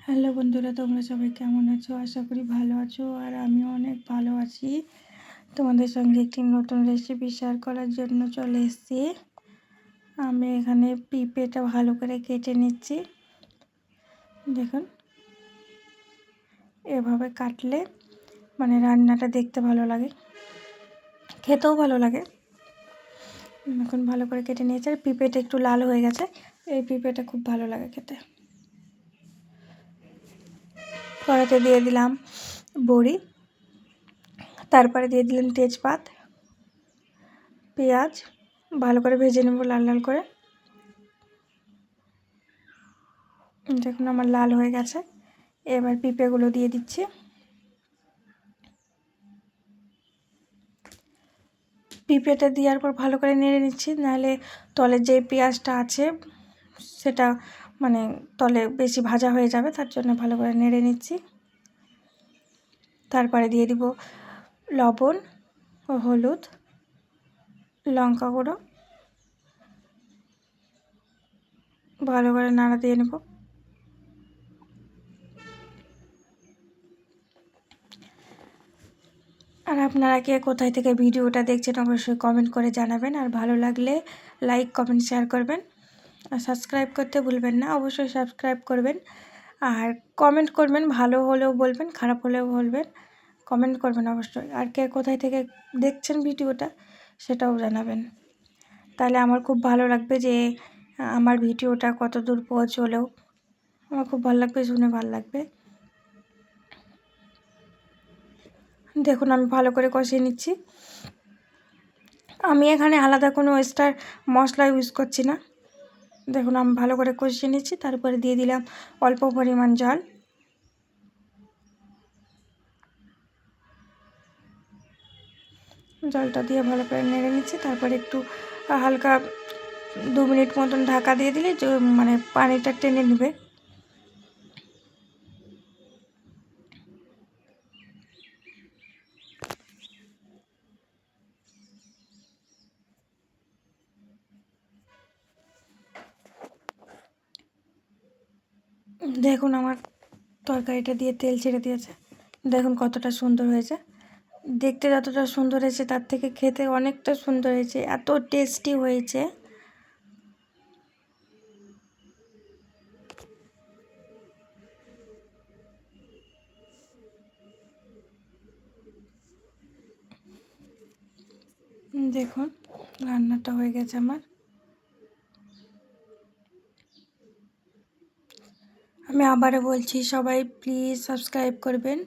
Hello বন্ধুরা, তোমরা সবাই কেমন আছো? আশা করি ভালো আছো। আর আমিও অনেক ভালো আছি। তোমাদের সঙ্গে একটি নতুন রেসিপি শেয়ার করার জন্য চলে এসেছি। আমি এখানে পেঁপেটা ভালো করে কেটে নিচ্ছি। দেখুন, এভাবে কাটলে রান্নাটা দেখতে ভালো লাগে, খেতেও ভালো লাগে। এখন ভালো করে কেটে নিয়েছি। আর পেঁপেটা একটু লাল হয়ে গেছে। এই পেঁপেটা খুব ভালো লাগে খেতে। কড়াইতে দিয়ে দিলাম বড়ি, তারপরে দিয়ে দিলাম তেজপাত, পেঁয়াজ ভালো করে ভেজে নেব লাল লাল করে। দেখুন আমার লাল হয়ে গেছে। এবার পেঁপেগুলো দিয়ে দিচ্ছি। পেঁপেটা দেওয়ার পর ভালো করে নেড়ে নিচ্ছি, নাহলে তলের যে পেঁয়াজটা আছে সেটা তলে বেশি ভাজা হয়ে যাবে, তার জন্য ভালো করে নেড়ে নিচ্ছি। তারপরে দিয়ে দিব লবণ ও হলুদ, লঙ্কা গুঁড়ো, ভালো করে নাড়া দিয়ে নেব। আর আপনারা কে কোথায় থেকে ভিডিওটা দেখছেন অবশ্যই কমেন্ট করে জানাবেন। আর ভালো লাগলে লাইক কমেন্ট শেয়ার করবেন। আর সাবস্ক্রাইব করতে ভুলবেন না, অবশ্যই সাবস্ক্রাইব করবেন। আর কমেন্ট করবেন, ভালো হলেও বলবেন, খারাপ হলেও বলবেন, কমেন্ট করবেন অবশ্যই। আর কে কোথায় থেকে দেখছেন ভিডিওটা সেটাও জানাবেন। তাহলে আমার খুব ভালো লাগবে যে আমার ভিডিওটা কত দূর পৌঁছলেও আমার খুব ভালো লাগবে, শুনে ভালো লাগবে। দেখুন আমি ভালো করে কষিয়ে নিচ্ছি। আমি এখানে আলাদা কোনো এক্সট্রা মশলা ইউজ করছি না। দেখুন আমি ভালো করে কষিয়ে নিচ্ছি। তারপরে দিয়ে দিলাম অল্প পরিমাণ জল। জলটা দিয়ে ভালো করে নেড়ে নিচ্ছি। তারপরে একটু হালকা 2 মিনিট মতন ঢাকা দিয়ে দিলে পানিটা টেনে নেবে। দেখুন আমার তরকারিটা দিয়ে তেল ছেড়ে দিয়েছে। দেখুন কতটা সুন্দর হয়েছে। দেখতে যতটা সুন্দর হয়েছে তার থেকে খেতে অনেকটা সুন্দর হয়েছে, এত টেস্টি হয়েছে। দেখুন রান্নাটা হয়ে গেছে আমার। আমি আবারও বলছি, সবাই প্লিজ সাবস্ক্রাইব করবেন।